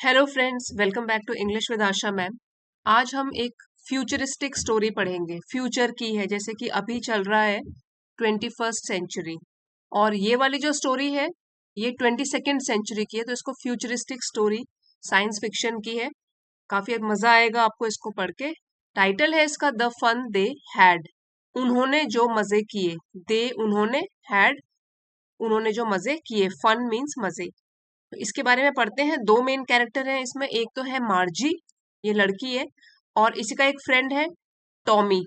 Hello friends, welcome back to English with Asha ma'am. आज हम एक फ्यूचरिस्टिक स्टोरी पढ़ेंगे। फ्यूचर की है, जैसे कि अभी चल रहा है 21st सेंचुरी, और ये वाली जो स्टोरी है ये 22nd सेंचुरी की है। तो इसको फ्यूचरिस्टिक स्टोरी, साइंस फिक्शन की है। काफी मजा आएगा आपको इसको पढ़ के। टाइटल है इसका द फन दे हैड। उन्होंने जो मजे किए, दे उन्होंने, हैड उन्होंने जो मजे किए। फन मीन्स मजे। तो इसके बारे में पढ़ते हैं। दो मेन कैरेक्टर हैं इसमें। एक तो है मार्जी, ये लड़की है, और इसी का एक फ्रेंड है टॉमी।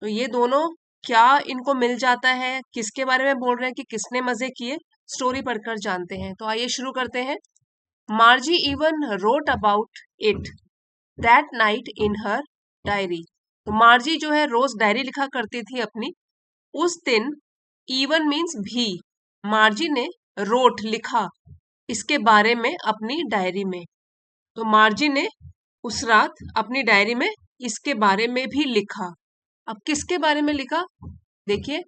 तो ये दोनों, क्या इनको मिल जाता है, किसके बारे में बोल रहे हैं कि किसने मजे किए, स्टोरी पढ़कर जानते हैं। तो आइए शुरू करते हैं। मार्जी even wrote about it that night in her diary. तो मार्जी जो है रोज डायरी लिखा करती थी अपनी। उस दिन, इवन मीन्स भी, मार्जी ने रोट लिखा इसके बारे में अपनी डायरी में। तो मार्जी ने उस रात अपनी डायरी में इसके बारे में भी लिखा। अब किसके बारे में लिखा, देखिए।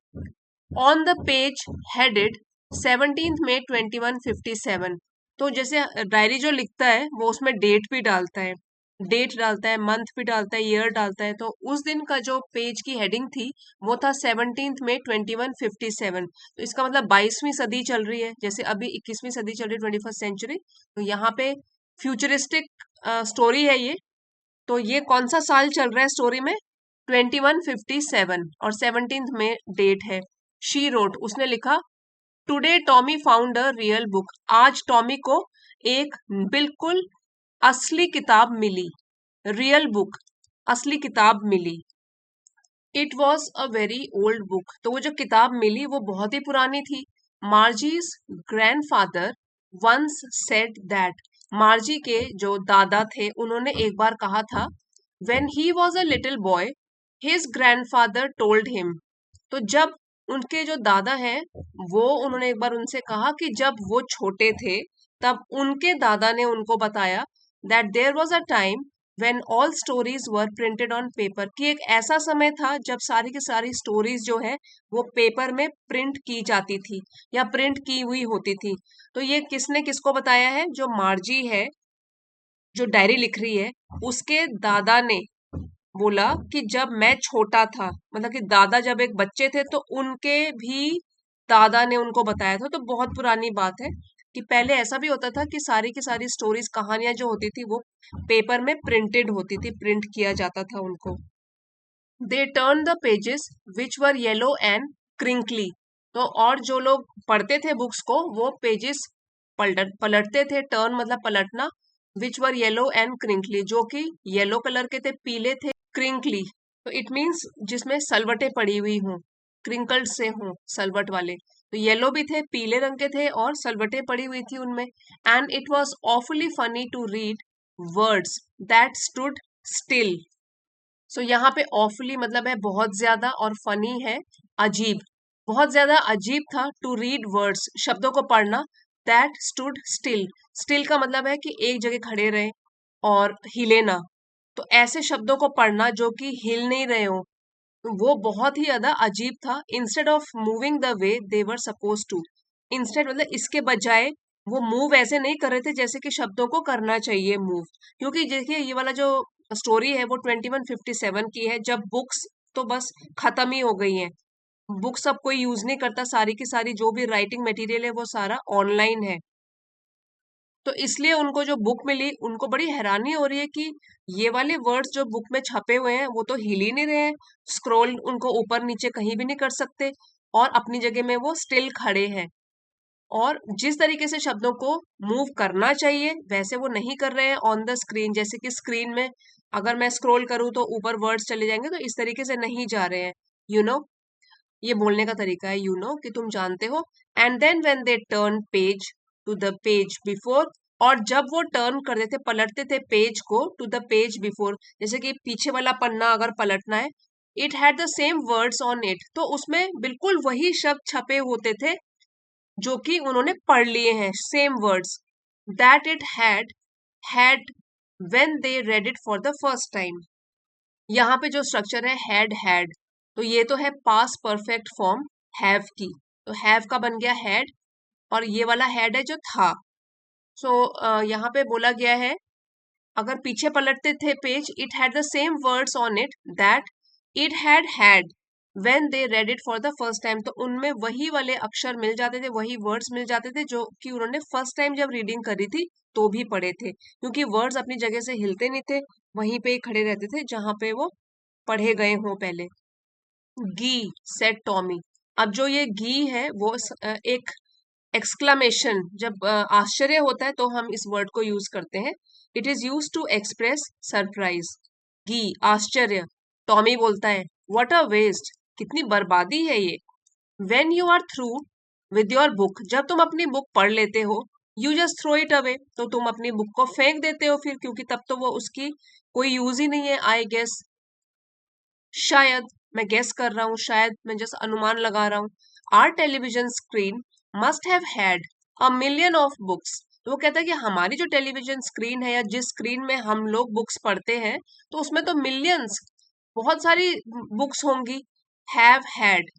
ऑन द पेज हेडेड 17 मई 2157। तो जैसे डायरी जो लिखता है वो उसमें डेट भी डालता है, डेट डालता है, मंथ भी डालता है, ईयर डालता है। तो उस दिन का जो पेज की हेडिंग थी वो था 17 मई 2157। तो इसका मतलब 22वीं सदी चल रही है, जैसे अभी 21वीं सदी चल रही है, 21st सेंचुरी। तो यहाँ पे फ्यूचरिस्टिक स्टोरी है ये। तो ये कौन सा साल चल रहा है स्टोरी में, 2157, और 17 में डेट है। शी रोट, उसने लिखा, today Tommy found a real book. आज टॉमी को एक बिल्कुल असली किताब मिली। रियल बुक, असली किताब मिली। It was a very old book. तो वो जो किताब मिली वो बहुत ही पुरानी थी। Margie's grandfather once said that. Margie के जो दादा थे उन्होंने एक बार कहा था, when he was a little boy his grandfather told him. तो जब उनके जो दादा हैं, वो उन्होंने एक बार उनसे कहा कि जब वो छोटे थे तब उनके दादा ने उनको बताया that there was a time when all stories were printed on paper, कि एक ऐसा समय था जब सारी की सारी स्टोरीज जो है वो पेपर में प्रिंट की जाती थी या प्रिंट की हुई होती थी। तो ये किसने किसको बताया है, जो मार्जी है जो डायरी लिख रही है, उसके दादा ने बोला कि जब मैं छोटा था, मतलब कि दादा जब एक बच्चे थे तो उनके भी दादा ने उनको बताया था। तो बहुत पुरानी बात है कि पहले ऐसा भी होता था कि सारी की सारी स्टोरीज, कहानियां जो होती थी वो पेपर में प्रिंटेड होती थी, प्रिंट किया जाता था उनको। They turn the pages which were yellow and crinkly. तो और जो लोग पढ़ते थे बुक्स को वो पेजेस पलटते थे। टर्न मतलब पलटना। विच वर येलो एंड क्रिंकली, जो कि येलो कलर के थे, पीले थे। क्रिंकली तो इट मीन्स जिसमें सलवटें पड़ी हुई हों, क्रिंकल्ड से हों, सलवट वाले। तो येलो भी थे, पीले रंग के थे, और सलवटें पड़ी हुई थी उनमें। And it was awfully funny to read words that stood still. So यहाँ पे ऑफुली मतलब है बहुत ज्यादा, और फनी है अजीब। बहुत ज्यादा अजीब था टू रीड वर्ड्स, शब्दों को पढ़ना। दैट स्टूड स्टिल, स्टिल का मतलब है कि एक जगह खड़े रहे और हिले ना। तो ऐसे शब्दों को पढ़ना जो कि हिल नहीं रहे हो, वो बहुत ही ज्यादा अजीब था। Instead of moving the way they were suppose to, instead मतलब इसके बजाय वो मूव ऐसे नहीं कर रहे थे जैसे कि शब्दों को करना चाहिए मूव। क्योंकि देखिए ये वाला जो स्टोरी है वो 2157 की है, जब बुक्स तो बस खत्म ही हो गई हैं। बुक्स अब कोई यूज नहीं करता, सारी की सारी जो भी राइटिंग मटेरियल है वो सारा ऑनलाइन है। तो इसलिए उनको जो बुक मिली, उनको बड़ी हैरानी हो रही है कि ये वाले वर्ड्स जो बुक में छपे हुए हैं वो तो हिल ही नहीं रहे हैं। स्क्रॉल उनको ऊपर नीचे कहीं भी नहीं कर सकते, और अपनी जगह में वो स्टिल खड़े हैं। और जिस तरीके से शब्दों को मूव करना चाहिए वैसे वो नहीं कर रहे हैं ऑन द स्क्रीन। जैसे कि स्क्रीन में अगर मैं स्क्रॉल करूँ तो ऊपर वर्ड्स चले जाएंगे, तो इस तरीके से नहीं जा रहे हैं। यू you नो know, ये बोलने का तरीका है, यू नो कि तुम जानते हो। And then when they turn page to the page before, और जब वो टर्न करते थे, पलटते थे पेज को, टू द पेज बिफोर, जैसे कि पीछे वाला पन्ना अगर पलटना है, it had the same words on it, तो उसमें बिल्कुल वही शब्द छपे होते थे जो कि उन्होंने पढ़ लिए हैं, same words that it had when they read it for the first time. यहाँ पे जो स्ट्रक्चर है हैड, तो ये तो है पास परफेक्ट फॉर्म हैव की। तो हैव का बन गया हैड, और ये वाला हैड है जो था। सो यहाँ पे बोला गया है अगर पीछे पलटते थे page, it had the same words on it that it had when they read it for the first time. तो उनमें वही वाले अक्षर मिल जाते थे, वही वर्ड्स मिल जाते थे जो कि उन्होंने फर्स्ट टाइम जब रीडिंग करी थी तो भी पढ़े थे, क्योंकि वर्ड्स अपनी जगह से हिलते नहीं थे, वहीं पे ही खड़े रहते थे जहां पे वो पढ़े गए हों पहले। गी सेड टॉमी। अब जो ये गी है वो एक एक्सक्लामेशन, जब आश्चर्य होता है तो हम इस वर्ड को यूज करते हैं। It is use to express surprise. गी आश्चर्य। टॉमी बोलता है व्हाट अ वेस्ट, कितनी बर्बादी है ये। When you are through with your book, जब तुम अपनी बुक पढ़ लेते हो, you just throw it away, तो तुम अपनी बुक को फेंक देते हो फिर, क्योंकि तब तो वो उसकी कोई यूज ही नहीं है। आई गेस, शायद, मैं गेस कर रहा हूँ, शायद मैं जस्ट अनुमान लगा रहा हूँ। Our television screen must have had a million of books. तो वो कहता है कि हमारी जो टेलीविजन स्क्रीन है या जिस स्क्रीन में हम लोग बुक्स पढ़ते हैं, तो उसमें तो मिलियंस, बहुत सारी बुक्स होंगी। हैव हैड,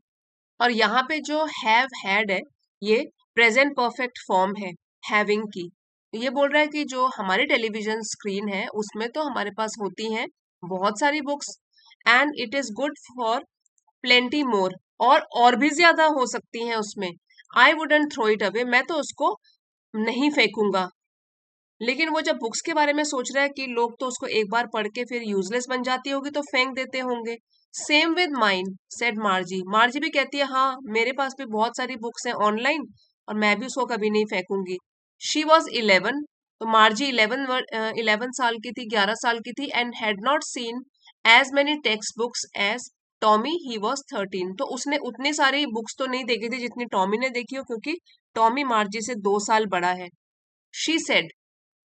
और यहाँ पे जो हैव हैड है ये प्रेजेंट परफेक्ट फॉर्म है हैविंग की। ये बोल रहा है कि जो हमारी टेलीविजन स्क्रीन है उसमें तो हमारे पास होती हैं बहुत सारी books, and it is good for plenty more, और भी ज्यादा हो सकती हैं उसमें। I wouldn't throw it away, मैं तो उसको नहीं फेंकूंगा। लेकिन वो जब बुक्स के बारे में सोच रहा है कि लोग तो उसको एक बार पढ़ के फिर यूजलेस बन जाती होगी तो फेंक देते होंगे। Same with mine said मार्जी। मार्जी भी कहती है हाँ, मेरे पास भी बहुत सारी बुक्स हैं ऑनलाइन और मैं भी उसको कभी नहीं फेंकूंगी। शी वॉज 11, तो मार्जी 11 साल की थी, 11 साल की थी, and had not seen as many text books as Tommy, he was 13। तो उसने उतनी सारी बुक्स तो नहीं देखी थी जितनी टॉमी ने देखी हो, क्योंकि टॉमी मार्जी से 2 साल बड़ा है। She said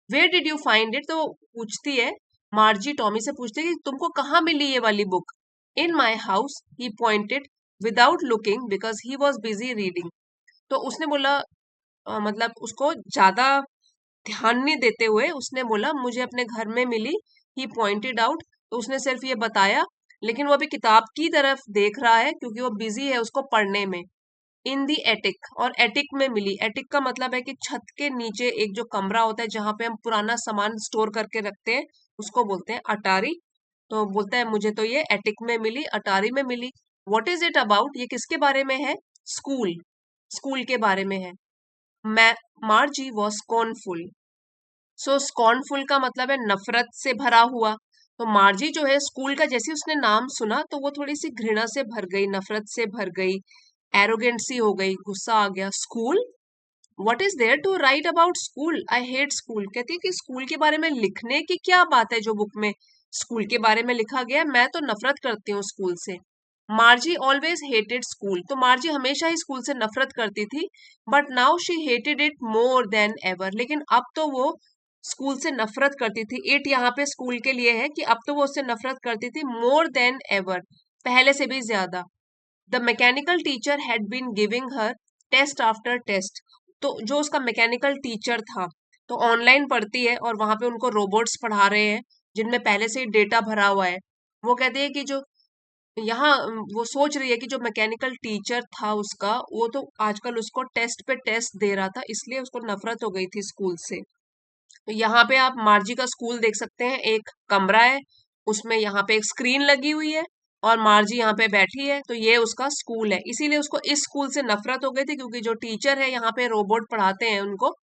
where did you find it, तो पूछती है, मार्जी टॉमी से पूछती है कि तुमको कहाँ मिली ये वाली book. In my house, he pointed without looking because he was busy reading. तो उसने बोला, मतलब उसको ज्यादा ध्यान नहीं देते हुए उसने बोला मुझे अपने घर में मिली। ही पॉइंटेड आउट, तो उसने सिर्फ ये बताया, लेकिन वो अभी किताब की तरफ देख रहा है क्योंकि वो बिजी है उसको पढ़ने में। इन दी एटिक, और एटिक में मिली। एटिक का मतलब है कि छत के नीचे एक जो कमरा होता है जहां पे हम पुराना सामान स्टोर करके रखते हैं, उसको बोलते हैं अटारी। तो बोलता है मुझे तो ये एटिक में मिली, अटारी में मिली। व्हाट इज इट अबाउट, ये किसके बारे में है। स्कूल, स्कूल के बारे में है। मैं, मार्जी वॉज स्कॉर्नफुल। सो स्कॉर्नफुल का मतलब है नफरत से भरा हुआ। तो मार्जी जो है स्कूल का जैसे उसने नाम सुना तो वो थोड़ी सी घृणा से भर गई, नफरत से भर गई, एरोगेंट सी हो गई, गुस्सा आ गया। School, what is there to write about school, I hate school. कहती है कि स्कूल के बारे में लिखने की क्या बात है, जो बुक में स्कूल के बारे में लिखा गया है, मैं तो नफरत करती हूँ स्कूल से। मार्जी ऑलवेज हेटेड स्कूल, तो मार्जी हमेशा ही स्कूल से नफरत करती थी। But now she hated it more than ever, लेकिन अब तो वो स्कूल से नफरत करती थी। इट यहाँ पे स्कूल के लिए है कि अब तो वो उससे नफरत करती थी मोर देन एवर, पहले से भी ज्यादा। The mechanical teacher had been giving her test after test. तो जो उसका मैकेनिकल टीचर था, तो ऑनलाइन पढ़ती है और वहां पे उनको रोबोट्स पढ़ा रहे हैं जिनमें पहले से ही डेटा भरा हुआ है। वो कहते हैं कि जो यहाँ वो सोच रही है कि जो मैकेनिकल टीचर था उसका, वो तो आजकल उसको टेस्ट पे टेस्ट दे रहा था, इसलिए उसको नफरत हो गई थी स्कूल से। तो यहाँ पे आप मार्जी का स्कूल देख सकते हैं, एक कमरा है, उसमें यहाँ पे एक स्क्रीन लगी हुई है और मार्जी यहाँ पे बैठी है, तो ये उसका स्कूल है। इसीलिए उसको इस स्कूल से नफरत हो गई थी, क्योंकि जो टीचर है यहाँ पे रोबोट पढ़ाते हैं उनको,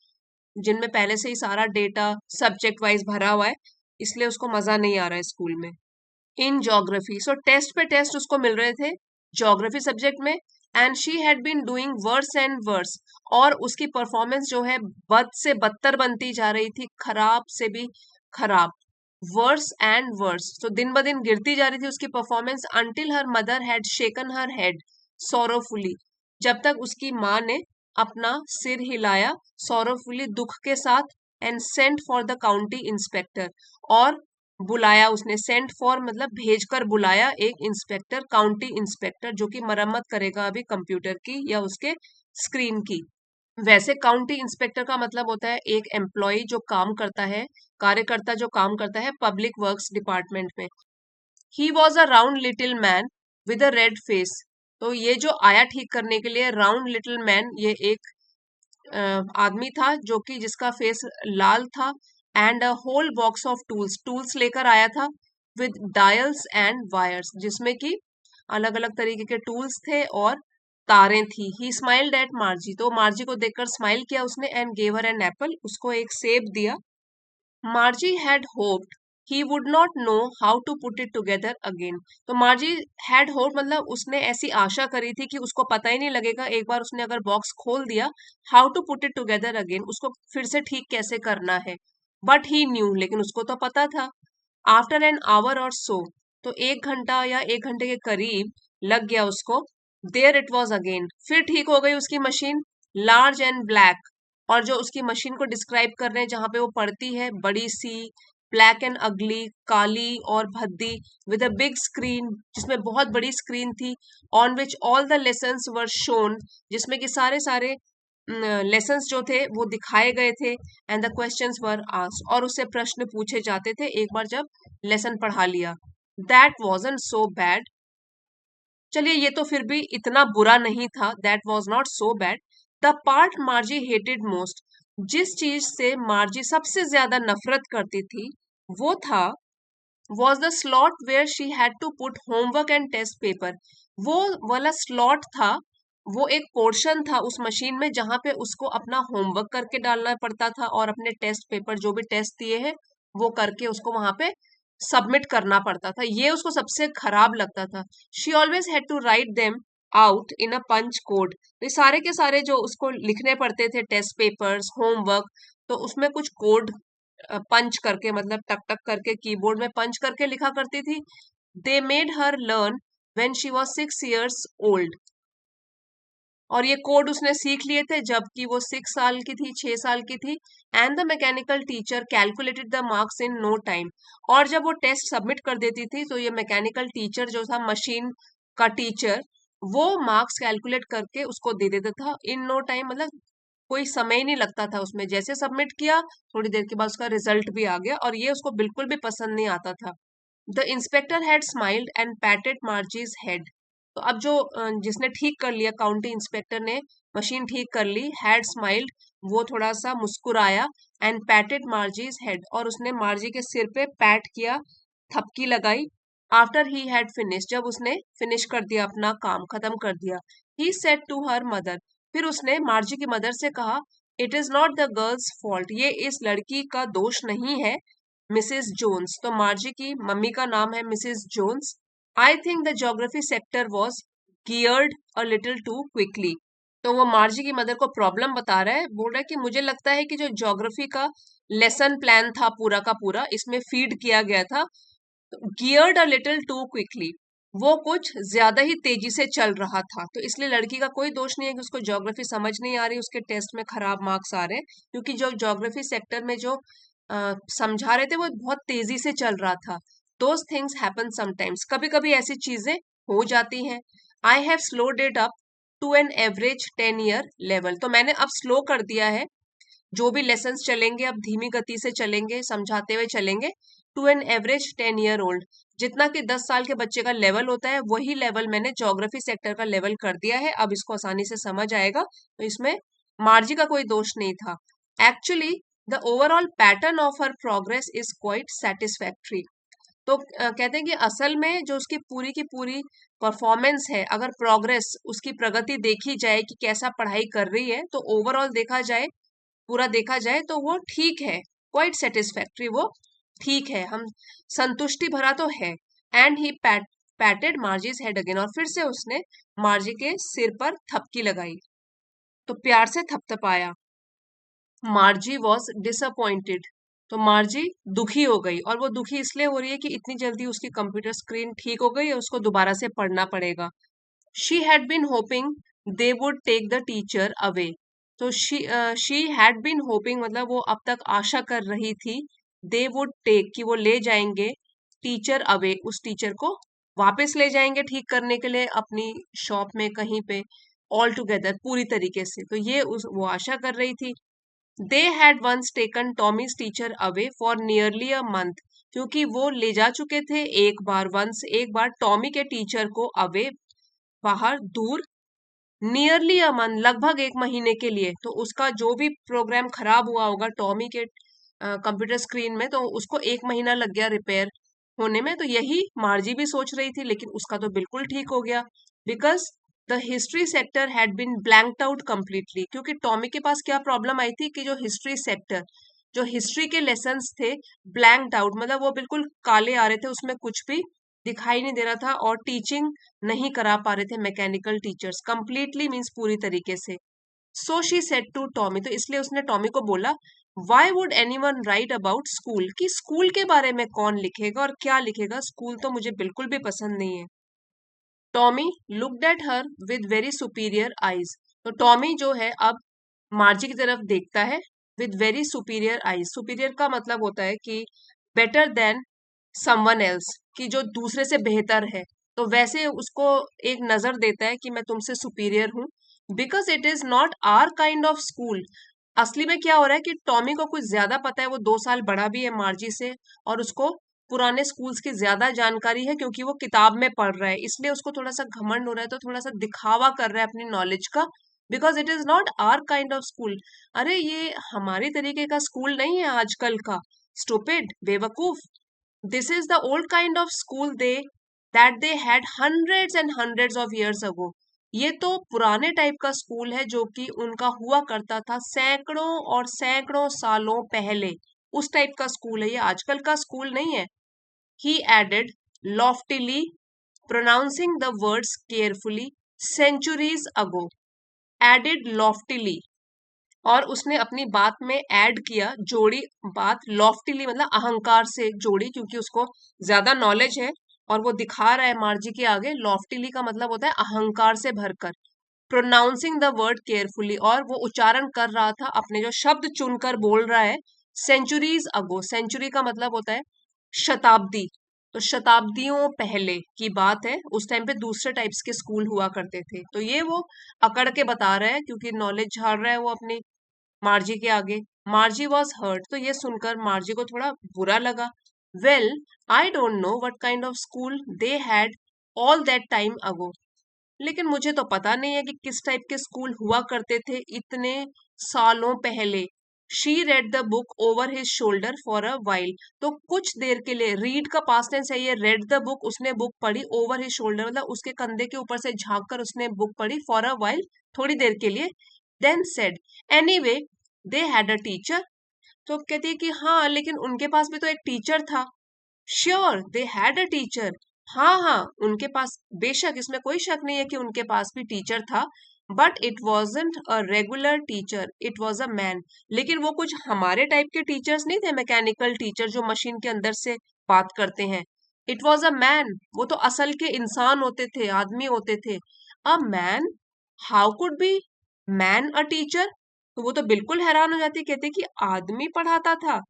जिनमें पहले से ही सारा डेटा सब्जेक्ट वाइज भरा हुआ है, इसलिए उसको मजा नहीं आ रहा है स्कूल में। इन ज्योग्राफी, सो टेस्ट पे टेस्ट उसको मिल रहे थे ज्योग्राफी सब्जेक्ट में, and she had been doing worse and worse. और उसकी परफॉर्मेंस जो है बद से बदतर बनती जा रही थी, खराब से भी खराब, वर्स एंड वर्स। तो दिन ब दिन गिरती जा रही थी उसकी performance, until her mother had shaken her head sorrowfully, जब तक उसकी माँ ने अपना सिर हिलाया सोरोफुली, दुख के साथ, and sent for the county inspector, और बुलाया उसने, सेंट फॉर मतलब भेजकर बुलाया एक इंस्पेक्टर, काउंटी इंस्पेक्टर, जो कि मरम्मत करेगा अभी कंप्यूटर की या उसके स्क्रीन की। वैसे काउंटी इंस्पेक्टर का मतलब होता है एक एम्प्लॉय जो काम करता है, कार्यकर्ता जो काम करता है पब्लिक वर्क्स डिपार्टमेंट में। ही was a round little man with a red face. तो ये जो आया ठीक करने के लिए, राउंड लिटिल मैन, ये एक आदमी था जो कि जिसका फेस लाल था and a whole box of tools लेकर आया था विद डायल्स एंड वायर्स, जिसमें कि अलग अलग तरीके के टूल्स थे और तारें थी। ही स्माइल्ड एट मार्जी, तो मार्जी को देखकर स्माइल किया उसने, and gave her an apple, उसको एक सेब दिया। Margie had hoped he would not know how to put it together again, तो मार्जी हैड होप मतलब उसने ऐसी आशा करी थी कि उसको पता ही नहीं लगेगा एक बार उसने अगर बॉक्स खोल दिया, how to put it together again, उसको फिर से ठीक कैसे करना है। बट ही न्यू, लेकिन उसको तो पता था। आफ्टर एन आवर और सो, तो 1 घंटा या 1 घंटे के करीब लग गया उसको। देयर इट वॉज अगेन, फिर ठीक हो गई उसकी मशीन, लार्ज एंड ब्लैक, और जो उसकी मशीन को डिस्क्राइब कर रहे हैं जहां पे वो पढ़ती है, बड़ी सी, ब्लैक एंड अगली, काली और भद्दी, विद अ बिग स्क्रीन, जिसमें बहुत बड़ी स्क्रीन थी, on which all the lessons were shown, जिसमें कि सारे सारे लेसन्स जो थे वो दिखाए गए थे, and the questions were asked, और उससे प्रश्न पूछे जाते थे एक बार जब लेसन पढ़ा लिया। दैट वॉजंट सो बैड, चलिए ये तो फिर भी इतना बुरा नहीं था, that was not so bad. The part मार्जी hated most, जिस चीज से मार्जी सबसे ज्यादा नफरत करती थी वो था, was the slot where she had to put homework and test paper, वो वाला स्लॉट था, वो एक पोर्शन था उस मशीन में जहां पे उसको अपना होमवर्क करके डालना पड़ता था और अपने टेस्ट पेपर जो भी टेस्ट दिए हैं वो करके उसको वहां पे सबमिट करना पड़ता था, ये उसको सबसे खराब लगता था। She always had to write them out in a punch code, ये सारे के सारे जो उसको लिखने पड़ते थे टेस्ट पेपर्स, होमवर्क, तो उसमें कुछ कोड पंच करके, मतलब टक टक करके कीबोर्ड में पंच करके लिखा करती थी। They made her learn when she was 6 years old, और ये कोड उसने सीख लिए थे जबकि वो 6 साल की थी, 6 साल की थी। And the mechanical teacher calculated the marks in no time, और जब वो टेस्ट सबमिट कर देती थी तो ये मैकेनिकल टीचर जो था, मशीन का टीचर, वो मार्क्स कैलकुलेट करके उसको दे देता था इन नो टाइम, मतलब कोई समय ही नहीं लगता था उसमें, जैसे सबमिट किया थोड़ी देर के बाद उसका रिजल्ट भी आ गया, और ये उसको बिल्कुल भी पसंद नहीं आता था। The inspector had smiled and patted Margie's head, तो अब जो जिसने ठीक कर लिया, काउंटी इंस्पेक्टर ने मशीन ठीक कर ली, हैड स्माइल्ड, वो थोड़ा सा मुस्कुराया, एंड पैटेड मार्जीज हेड, और उसने मार्जी के सिर पे पैट किया, थपकी लगाई। आफ्टर ही हैड फिनिश, जब उसने फिनिश कर दिया, अपना काम खत्म कर दिया, he said to her mother, फिर उसने मार्जी की मदर से कहा, it is not the girl's fault, ये इस लड़की का दोष नहीं है, मिसेस जोन्स, तो मार्जी की मम्मी का नाम है Mrs Jones. I think the geography sector was geared a little too quickly, तो वो मार्जी की मदर को प्रॉब्लम बता रहा है, बोल रहा है कि मुझे लगता है कि जो ज्योग्राफी का लेसन प्लान था पूरा का पूरा, इसमें फीड किया गया था, geared a little too quickly, वो कुछ ज्यादा ही तेजी से चल रहा था, तो इसलिए लड़की का कोई दोष नहीं है कि उसको ज्योग्राफी समझ नहीं आ रही, उसके टेस्ट में खराब मार्क्स आ रहे हैं, क्योंकि जो ज्योग्राफी सेक्टर में जो समझा रहे थे वो बहुत तेजी से चल रहा था। दोज थिंग्स हैपन समटाइम्स, कभी कभी ऐसी चीजें हो जाती हैं। I have slowed it up to an average 10 year level, तो मैंने अब स्लो कर दिया है, जो भी लेसन चलेंगे अब धीमी गति से चलेंगे, समझाते हुए चलेंगे, to an average 10 year old, जितना कि 10 साल के बच्चे का लेवल होता है वही लेवल मैंने ज्योग्राफी सेक्टर का लेवल कर दिया है, अब इसको आसानी से समझ आएगा, तो इसमें मार्जी का कोई दोष नहीं था। Actually the overall pattern of her progress is quite satisfactory, तो कहते हैं कि असल में जो उसकी पूरी की पूरी परफॉर्मेंस है, अगर प्रोग्रेस, उसकी प्रगति देखी जाए कि कैसा पढ़ाई कर रही है, तो ओवरऑल देखा जाए, पूरा देखा जाए तो वो ठीक है, क्वाइट सेटिस्फैक्ट्री, वो ठीक है, हम संतुष्टि भरा तो है। And he patted Margie's head again, और फिर से उसने मार्जी के सिर पर थपकी लगाई, तो प्यार से थपथपाया। मार्जी वॉज डिसअपॉइंटेड, तो मार्जी दुखी हो गई, और वो दुखी इसलिए हो रही है कि इतनी जल्दी उसकी कंप्यूटर स्क्रीन ठीक हो गई है, उसको दोबारा से पढ़ना पड़ेगा। She had been hoping they would take the teacher away, तो शी हैड बीन होपिंग मतलब वो अब तक आशा कर रही थी, दे वुड टेक कि वो ले जाएंगे, टीचर अवे, उस टीचर को वापस ले जाएंगे ठीक करने के लिए अपनी शॉप में कहीं पे, ऑल टुगेदर पूरी तरीके से, तो ये वो आशा कर रही थी। They had once taken Tommy's teacher away for nearly a month, क्योंकि वो ले जा चुके थे एक बार, वंस एक बार, टॉमी के टीचर को अवे, बाहर, दूर, नियरली अ मंथ लगभग 1 महीने के लिए, तो उसका जो भी प्रोग्राम खराब हुआ होगा टॉमी के कंप्यूटर स्क्रीन में, तो उसको 1 महीना लग गया रिपेयर होने में। तो यही मार्जी भी सोच रही थी, लेकिन उसका तो बिल्कुल ठीक हो गया, because the history sector had been blanked out completely. क्योंकि टॉमी के पास क्या प्रॉब्लम आई थी कि जो हिस्ट्री सेक्टर, जो हिस्ट्री के लेसन्स थे, ब्लैंक्ड आउट मतलब वो बिल्कुल काले आ रहे थे, उसमें कुछ भी दिखाई नहीं दे रहा था, और टीचिंग नहीं करा पा रहे थे मैकेनिकल टीचर्स कंप्लीटली, मीन्स पूरी तरीके से। So she said to Tommy, तो इसलिए उसने टॉमी को बोला, why would anyone write about school, कि स्कूल के बारे में कौन लिखेगा और क्या लिखेगा, स्कूल तो मुझे बिल्कुल भी पसंद नहीं है। Tommy looked at her with very superior eyes, तो टॉमी जो है अब मार्जी की तरफ देखता है with very superior eyes. Superior का मतलब होता है कि बेटर देन समवन एल्स, कि जो दूसरे से बेहतर है, तो वैसे उसको एक नजर देता है कि मैं तुमसे सुपीरियर हूँ, because it is not our kind of school. असली में क्या हो रहा है कि टॉमी को कुछ ज्यादा पता है, वो 2 साल बड़ा भी है मार्जी से, और उसको पुराने स्कूल्स की ज्यादा जानकारी है, क्योंकि वो किताब में पढ़ रहा है, इसलिए उसको थोड़ा सा घमंड हो रहा है, तो थोड़ा सा दिखावा कर रहा है अपनी नॉलेज का, because it is not our kind of school. अरे ये हमारे तरीके का स्कूल नहीं है आजकल का, स्टूपिड, बेवकूफ। This is the old kind of school they that they had hundreds and hundreds of years ago. ये तो पुराने टाइप का स्कूल है जो कि उनका हुआ करता था सैकड़ों और सैकड़ों सालों पहले। उस टाइप का स्कूल है, ये आजकल का स्कूल नहीं है। He added loftily, pronouncing the words carefully, centuries ago. Added loftily, और उसने अपनी बात में ऐड किया, जोड़ी बात, लॉफ्टीली मतलब अहंकार से जोड़ी, क्योंकि उसको ज्यादा नॉलेज है और वो दिखा रहा है मार्जी के आगे। लॉफ्टीली का मतलब होता है अहंकार से भरकर। प्रोनाउंसिंग द वर्ड केयरफुली, और वो उच्चारण कर रहा था, अपने जो शब्द चुनकर बोल रहा है। सेंचुरीज अगो, सेंचुरी का मतलब होता है शताब्दी, तो शताब्दियों पहले की बात है, उस टाइम पे दूसरे टाइप्स के स्कूल हुआ करते थे। तो ये वो अकड़ के बता रहा है, क्योंकि नॉलेज झाड़ रहा है वो अपनी मार्जी के आगे। मार्जी वॉज हर्ट, तो ये सुनकर मार्जी को थोड़ा बुरा लगा। Well, I don't know what kind of school they had all that time ago, लेकिन मुझे तो पता नहीं है कि किस टाइप के स्कूल हुआ करते थे इतने सालों पहले। She read the book over his shoulder for a while, तो कुछ देर के लिए, रीड का पास्ट टेंस है ये, रेड द बुक, उसने बुक पढ़ी, ओवर हिज शोल्डर मतलब उसके कंधे के ऊपर से झांक कर उसने बुक पढ़ी, फॉर अ वाइल थोड़ी देर के लिए। Then said, anyway they had a teacher, तो कहती है कि हाँ लेकिन उनके पास भी तो एक टीचर था। Sure they had a teacher, हाँ हाँ उनके पास, बेशक इसमें कोई शक नहीं है कि उनके पास भी टीचर था, but it wasn't a regular teacher, it was a man. लेकिन वो कुछ हमारे टाइप के टीचर्स नहीं थे, मैकेनिकल टीचर जो मशीन के अंदर से बात करते हैं। इट वॉज अ मैन, वो तो असल के इंसान होते थे, आदमी होते थे। A man, how could be man a teacher, तो वो तो बिल्कुल हैरान हो जाती, कहते कि आदमी पढ़ाता था,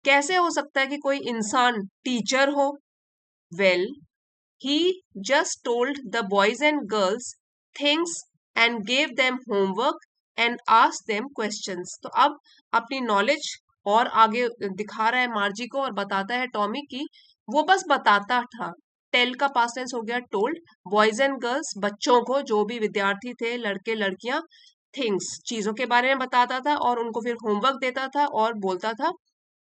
कैसे हो सकता है कि कोई इंसान टीचर हो। Well, he just told the boys and girls things and gave them homework and asked them questions, तो अब अपनी नॉलेज और आगे दिखा रहा है मार्जी को, और बताता है टॉमी की वो बस बताता था। टेल का पास्ट टेंस हो गया टोल्ड। बॉयज एंड गर्ल्स, बच्चों को, जो भी विद्यार्थी थे, लड़के लड़कियां, थिंग्स, चीजों के बारे में बताता था, और उनको फिर होमवर्क देता था, और बोलता था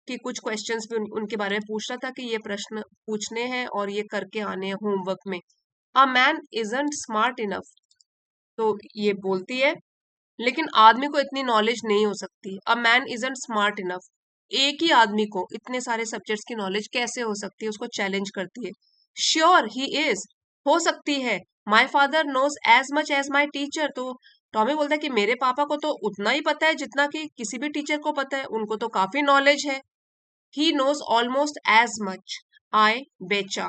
कि कुछ क्वेश्चंस भी उनके बारे में पूछ रहा था कि ये प्रश्न पूछने हैं और ये करके आने हैं होमवर्क में। A man isn't smart enough, तो ये बोलती है लेकिन आदमी को इतनी नॉलेज नहीं हो सकती। A man isn't smart enough, एक ही आदमी को इतने सारे सब्जेक्ट्स की नॉलेज कैसे हो सकती है, उसको चैलेंज करती है। श्योर ही इज, हो सकती है। My father knows as much as my teacher, तो टॉमी बोलता है कि मेरे पापा को तो उतना ही पता है जितना कि किसी भी टीचर को पता है, उनको तो काफी नॉलेज है। He knows almost as much, I betcha,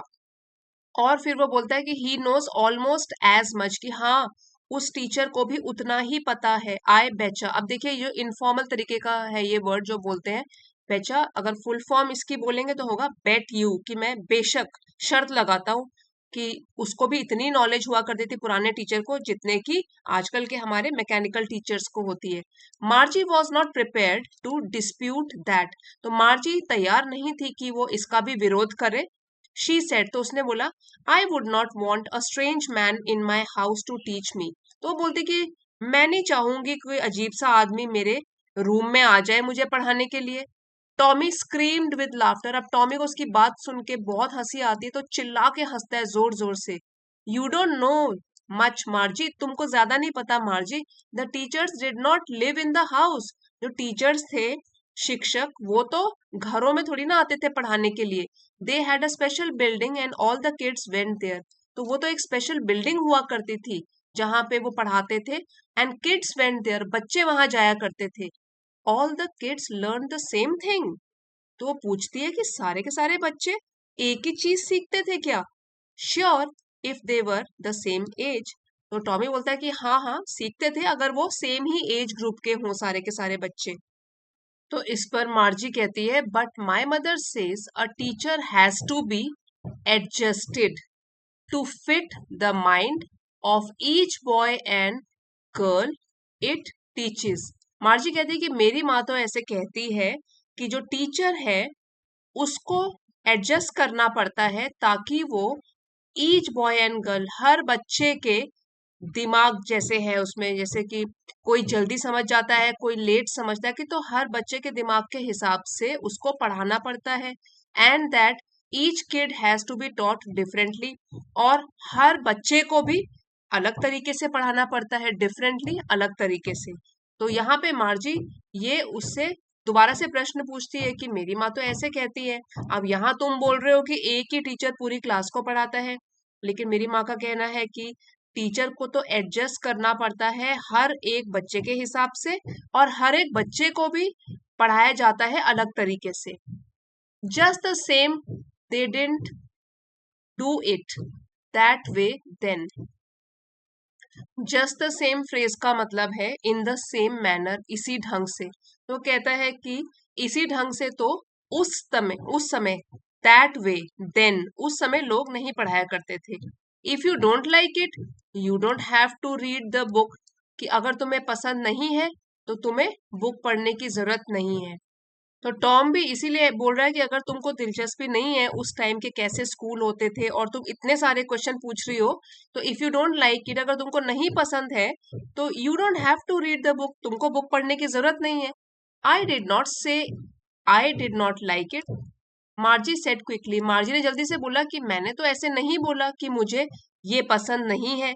और फिर वो बोलता है कि he knows almost as much, कि हाँ उस टीचर को भी उतना ही पता है, आई बेचा। अब देखिए ये इनफॉर्मल तरीके का है ये वर्ड जो बोलते हैं, बेचा। अगर फुल फॉर्म इसकी बोलेंगे तो होगा बेट यू, कि मैं बेशक शर्त लगाता हूँ कि उसको भी इतनी नॉलेज हुआ करती थी पुराने टीचर को जितने की आजकल के हमारे मैकेनिकल टीचर्स को होती है। Margie was not prepared to dispute that, तो मार्जी तैयार नहीं थी कि वो इसका भी विरोध करे। शी सेड, तो उसने बोला, I would not want a strange man in my house to teach me, तो वो बोलती कि मैं नहीं चाहूंगी कोई अजीब सा आदमी मेरे रूम में आ जाए मुझे पढ़ाने के लिए। Tommy screamed with laughter. अब टॉमी को उसकी बात सुन के बहुत हंसी आती है तो चिल्ला के हंसता है जोर जोर से। यू डोंट नो मच मार्जी, तुमको ज्यादा नहीं पता मार्जी। The teachers did not live in the house. जो टीचर्स थे, शिक्षक, वो तो घरों में थोड़ी ना आते थे पढ़ाने के लिए। They had a special building and all the kids went there. तो वो तो एक स्पेशल बिल्डिंग हुआ करती थी जहां पे वो पढ़ाते थे। एंड किड्स वेंट देयर, बच्चे वहां जाया करते थे। All the kids learn the same thing. तो वो पूछती है कि सारे के सारे बच्चे एक ही चीज सीखते थे क्या? Sure, if they were the same age. तो टॉमी बोलता है कि हाँ हाँ सीखते थे, अगर वो सेम ही एज ग्रुप के हों सारे के सारे बच्चे। तो इस पर मार्जी कहती है, but my mother says a teacher has to be adjusted to fit the mind of each boy and girl it teaches. मार्जी कहती है कि मेरी माँ तो ऐसे कहती है कि जो टीचर है उसको एडजस्ट करना पड़ता है ताकि वो ईच बॉय एंड गर्ल, हर बच्चे के दिमाग जैसे है उसमें, जैसे कि कोई जल्दी समझ जाता है, कोई लेट समझता है, कि तो हर बच्चे के दिमाग के हिसाब से उसको पढ़ाना पड़ता है। And that each kid has to be taught differently, और हर बच्चे को भी अलग तरीके से पढ़ाना पड़ता है, डिफरेंटली, अलग तरीके से। तो यहाँ पे मार्जी ये उससे दोबारा से प्रश्न पूछती है कि मेरी माँ तो ऐसे कहती है, अब यहाँ तुम बोल रहे हो कि एक ही टीचर पूरी क्लास को पढ़ाता है, लेकिन मेरी माँ का कहना है कि टीचर को तो एडजस्ट करना पड़ता है हर एक बच्चे के हिसाब से, और हर एक बच्चे को भी पढ़ाया जाता है अलग तरीके से। Just the same they didn't do it that way then. Just the same phrase का मतलब है इन द सेम मैनर, इसी ढंग से। तो कहता है कि इसी ढंग से, तो उस समय दैट वे देन, उस समय लोग नहीं पढ़ाया करते थे। If you don't like it you don't have to read the book, कि अगर तुम्हें पसंद नहीं है तो तुम्हें बुक पढ़ने की जरूरत नहीं है। तो टॉम भी इसीलिए बोल रहा है कि अगर तुमको दिलचस्पी नहीं है उस टाइम के कैसे स्कूल होते थे और तुम इतने सारे क्वेश्चन पूछ रही हो, तो if you don't like it, अगर तुमको नहीं पसंद है तो you don't have to read the book, तुमको बुक पढ़ने की जरूरत नहीं है। I did not say I did not like it, Margie said quickly. मार्जी ने जल्दी से बोला कि मैंने तो ऐसे नहीं बोला कि मुझे ये पसंद नहीं है।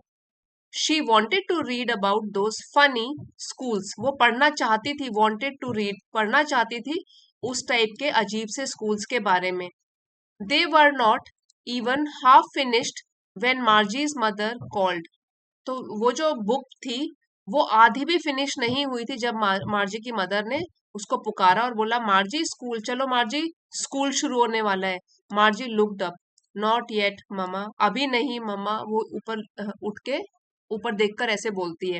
She wanted to read about those funny schools, वो पढ़ना चाहती थी, वॉन्टेड टू रीड, पढ़ना चाहती थी उस टाइप के अजीब से स्कूल्स के बारे में। They were not even half finished when Margie's mother called. तो वो जो बुक थी वो आधी भी फिनिश नहीं हुई थी जब मार्जी की मदर ने उसको पुकारा और बोला, मार्जी स्कूल चलो, मार्जी स्कूल शुरू होने वाला है। मार्जी looked up, not yet mama, अभी नहीं मम्मा। वो ऊपर उठ के ऊपर देखकर ऐसे बोलती है।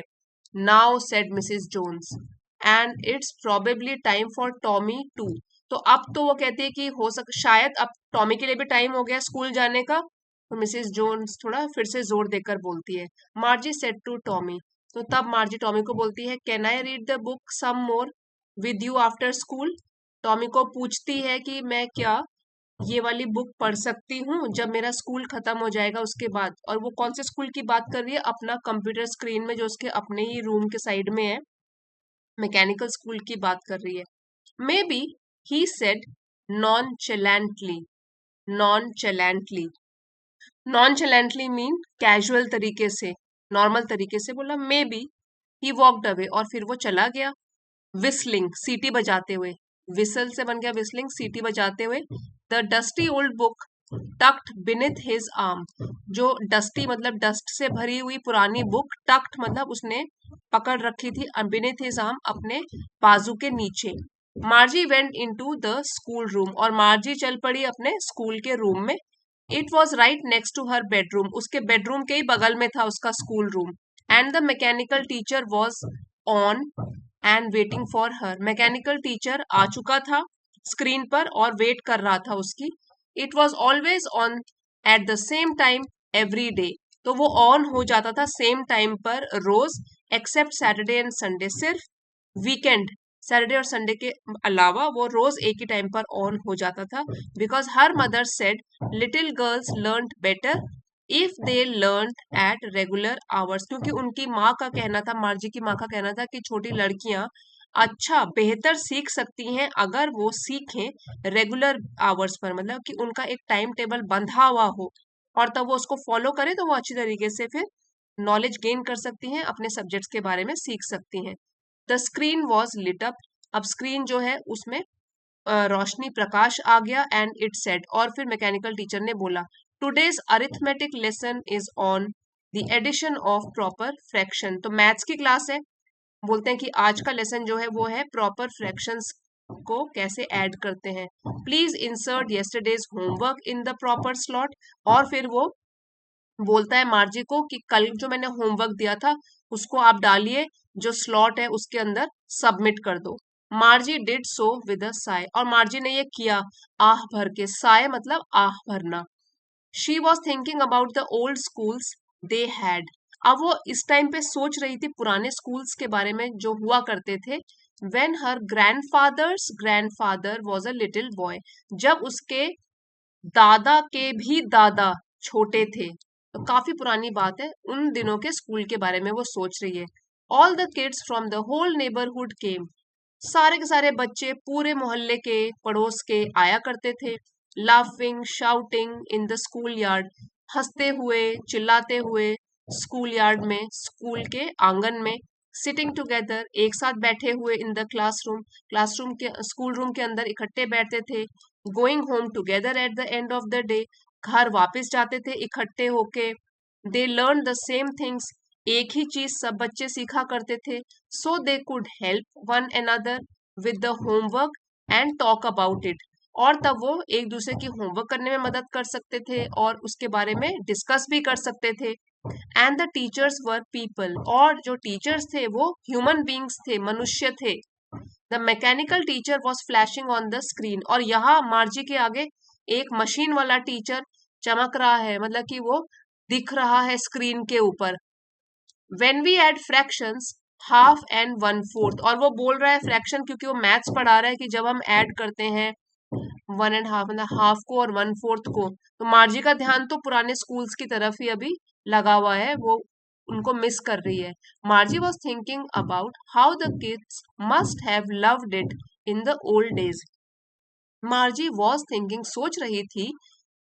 Now said Mrs Jones and it's probably time for Tommy too. तो अब तो वो कहती है कि हो शायद अब टॉमी के लिए भी टाइम हो गया स्कूल जाने का। तो मिसेस जोन्स थोड़ा फिर से जोर देकर बोलती है, मार्जी सेड टू टॉमी। तो तब मार्जी टॉमी को बोलती है, can I read the book some more with you after school. Tommy को पूछती है कि मैं क्या ये वाली बुक पढ़ सकती हूँ जब मेरा स्कूल खत्म हो जाएगा उसके बाद। और वो कौन से स्कूल की बात कर रही है? अपना कंप्यूटर स्क्रीन में जो उसके अपने ही रूम के साइड में है, मैकेनिकल स्कूल की बात कर रही है। Maybe, he said nonchalantly. Nonchalantly, nonchalantly mean casual तरीके से, नॉर्मल तरीके से बोला। Maybe he walked away, और फिर वो चला गया। विस्लिंग, सीटी बजाते हुए, विसल से बन गया विस्लिंग, सीटी बजाते हुए। The dusty old book tucked beneath his arm. जो डस्टी मतलब डस्ट से भरी हुई पुरानी बुक, टक्ड मतलब उसने पकड़ रखी थी, बिनिथ हिज आर्म अपने बाजू के नीचे। Margie went into the school room, और मार्जी चल पड़ी अपने स्कूल के रूम में। It was right next to her bedroom, उसके बेडरूम के ही बगल में था उसका school room. And the mechanical teacher was on and waiting for her, mechanical teacher आ चुका था स्क्रीन पर और वेट कर रहा था उसकी। It was always on at the same time every day, तो वो ऑन हो जाता था सेम टाइम पर रोज, एक्सेप्ट सैटरडे एंड संडे, सिर्फ वीकेंड सैटरडे और संडे के अलावा वो रोज एक ही टाइम पर ऑन हो जाता था। Because her mother said little girls learn better if they learn at regular hours, क्योंकि उनकी माँ का कहना था, मार्जी की माँ का कहना था कि छोटी लड़कियां अच्छा बेहतर सीख सकती हैं अगर वो सीखें रेगुलर आवर्स पर, मतलब कि उनका एक टाइम टेबल बंधा हुआ हो और तब वो उसको फॉलो करें तो वो अच्छी तरीके से फिर नॉलेज गेन कर सकती हैं, अपने सब्जेक्ट्स के बारे में सीख सकती हैं। The screen was lit up, अब स्क्रीन जो है उसमें रोशनी प्रकाश आ गया, एंड इट सेड, और फिर मैकेनिकल टीचर ने बोला, today's arithmetic lesson is on the addition of proper fraction. तो मैथ्स की क्लास है, बोलते हैं कि आज का लेसन जो है वो है प्रॉपर फ्रैक्शंस को कैसे ऐड करते हैं। Please insert yesterday's homework in the proper slot, और फिर वो बोलता है मार्जी को कि कल जो मैंने होमवर्क दिया था उसको आप डालिए, जो स्लॉट है उसके अंदर सबमिट कर दो। मार्जी did so with a Sai, और मार्जी ने ये किया आह भर के, साय मतलब आह भरना। She was thinking about the old schools they had, अब वो इस टाइम पे सोच रही थी पुराने स्कूल्स के बारे में जो हुआ करते थे। When her grandfather was a little boy, जब उसके दादा के भी दादा छोटे थे, तो काफी पुरानी बात है, उन दिनों के स्कूल के बारे में वो सोच रही है। All the kids from the whole neighbourhood came, सारे के सारे बच्चे पूरे मोहल्ले के पड़ोस के आया करते थे। Laughing shouting in the school yard, हंसते हुए चिल्लाते हुए स्कूल यार्ड में, स्कूल के आंगन में। सिटिंग टुगेदर, एक साथ बैठे हुए। इन द क्लासरूम के स्कूल रूम के अंदर इकट्ठे बैठते थे। Going home together at the end of the day, घर वापस जाते थे इकट्ठे होके। They learn the same things, एक ही चीज सब बच्चे सीखा करते थे। So they could help one another with the homework and talk about it, और तब वो एक दूसरे की होमवर्क करने में मदद कर सकते थे और उसके बारे में डिस्कस भी कर सकते थे। And the teachers were people, और जो टीचर्स थे वो ह्यूमन बींग्स थे, मनुष्य थे। The mechanical teacher was flashing on the screen, और यहाँ मार्जी के आगे एक मशीन वाला टीचर चमक रहा है, मतलब कि वो दिख रहा है स्क्रीन के ऊपर। When we add fractions half and one fourth, और वो बोल रहा है फ्रैक्शन क्योंकि वो मैथ्स पढ़ा रहा है कि जब हम ऐड करते हैं वन एंड हाफ, मतलब हाफ को और वन फोर्थ को, तो मार्जी का ध्यान तो पुराने स्कूल्स की तरफ ही अभी लगा हुआ है, वो उनको मिस कर रही है। Margie was thinking about how the kids must have loved it in the old days, मार्जी was thinking सोच रही थी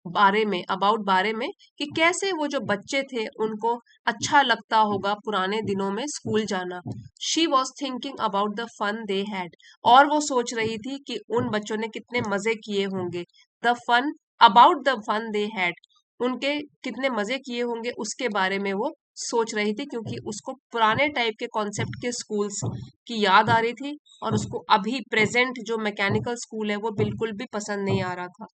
बारे में कि कैसे वो जो बच्चे थे उनको अच्छा लगता होगा पुराने दिनों में स्कूल जाना। She was thinking about the fun they had, और वो सोच रही थी कि उन बच्चों ने कितने मजे किए होंगे। The fun about the fun they had, उनके कितने मजे किए होंगे उसके बारे में वो सोच रही थी, क्योंकि उसको पुराने टाइप के कॉन्सेप्ट के स्कूल्स की याद आ रही थी, और उसको अभी प्रेजेंट जो मैकेनिकल स्कूल है वो बिल्कुल भी पसंद नहीं आ रहा था।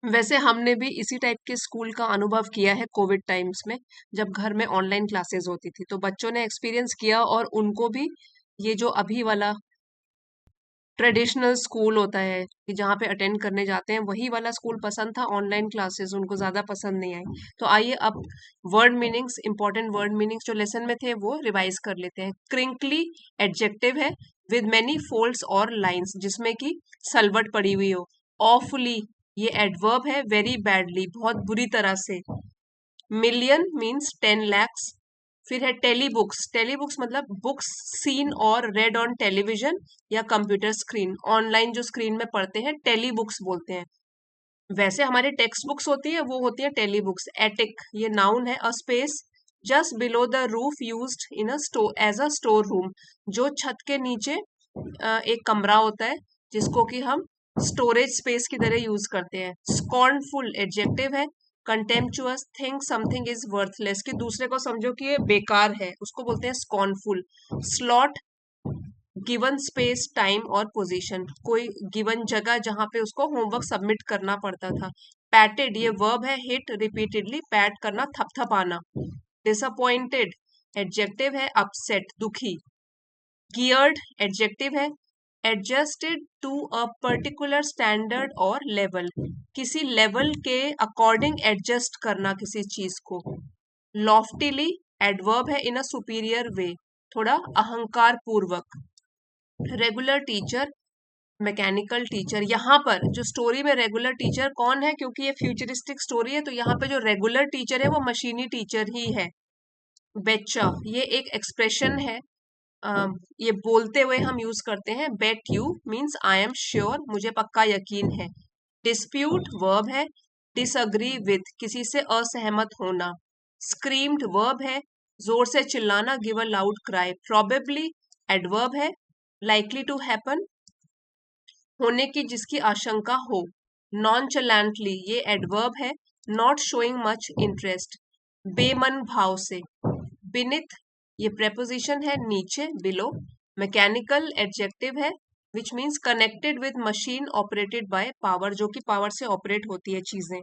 वैसे हमने भी इसी टाइप के स्कूल का अनुभव किया है कोविड टाइम्स में, जब घर में ऑनलाइन क्लासेस होती थी तो बच्चों ने एक्सपीरियंस किया, और उनको भी ये जो अभी वाला ट्रेडिशनल स्कूल होता है कि जहाँ पे अटेंड करने जाते हैं वही वाला स्कूल पसंद था, ऑनलाइन क्लासेस उनको ज्यादा पसंद नहीं आई। तो आइए अब word meanings, important word meanings जो लेसन में थे वो रिवाइज कर लेते हैं। क्रिंकली एडजेक्टिव है विद मेनी फोल्ड्स और लाइंस, जिसमें कि सलवट पड़ी हुई हो। ऑफुली, ये एडवर्ब है, वेरी बैडली, बहुत बुरी तरह से। Million means 10 lakhs। फिर है टेली बुक्स मतलब बुक्स सीन और रेड ऑन टेलीविजन या कंप्यूटर स्क्रीन, ऑनलाइन जो स्क्रीन में पढ़ते हैं टेली बुक्स बोलते हैं। वैसे हमारी टेक्स्ट बुक्स होती है वो होती है टेली बुक्स। एटिक, ये नाउन है, a space just below the roof used in a store as a store room, जो छत के नीचे एक कमरा होता है जिसको कि हम स्टोरेज स्पेस की तरह यूज करते हैं। स्कॉर्नफुल एडजेक्टिव है। Contemptuous, think something is worthless, कि दूसरे को समझो कि ये बेकार है, उसको बोलते हैं scornful. Slot, given space time और पोजीशन, कोई गिवन जगह जहां पे उसको होमवर्क सबमिट करना पड़ता था। पैटेड, ये वर्ब है, हिट रिपीटेडली, पैट करना, थपथपाना। डिसअपॉइंटेड एडजेक्टिव है, अपसेट दुखी। गियर्ड एडजेक्टिव है, adjusted to a particular standard और लेवल, किसी लेवल के अकॉर्डिंग एडजस्ट करना किसी चीज को। लॉफ्टीली एडवर्ब है, इन अ सुपीरियर वे, थोड़ा अहंकार पूर्वक। रेगुलर टीचर, मैकेनिकल टीचर, यहाँ पर जो स्टोरी में रेगुलर टीचर कौन है, क्योंकि ये फ्यूचरिस्टिक स्टोरी है तो यहाँ पे जो रेगुलर टीचर है वो मशीनी टीचर ही है। बेचा, ये एक एक्सप्रेशन है ये बोलते हुए हम यूज करते हैं। Bet you means I am sure, मुझे पक्का यकीन है। डिस्प्यूट वर्ब है। डिसअग्री विथ, किसी से असहमत होना। स्क्रीम्ड वर्ब है, जोर से चिल्लाना, give a loud cry. Probably adverb है, लाइकली टू हैपन, होने की जिसकी आशंका हो। नॉनचलैंटली, ये एडवर्ब है। नॉट शोइंग मच इंटरेस्ट, बेमन भाव से। बिनिथ, ये प्रेपोजिशन है, नीचे, बिलो। मैकेनिकल एडजेक्टिव है, which means connected with machine operated by power, जो कि पावर से ऑपरेट होती है चीजें।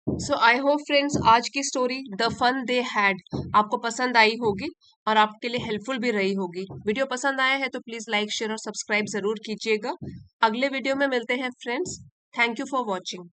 सो आई होप फ्रेंड्स आज की story the fun they had आपको पसंद आई होगी और आपके लिए हेल्पफुल भी रही होगी। वीडियो पसंद आया है तो प्लीज लाइक, शेयर और सब्सक्राइब जरूर कीजिएगा। अगले वीडियो में मिलते हैं friends. Thank you for watching.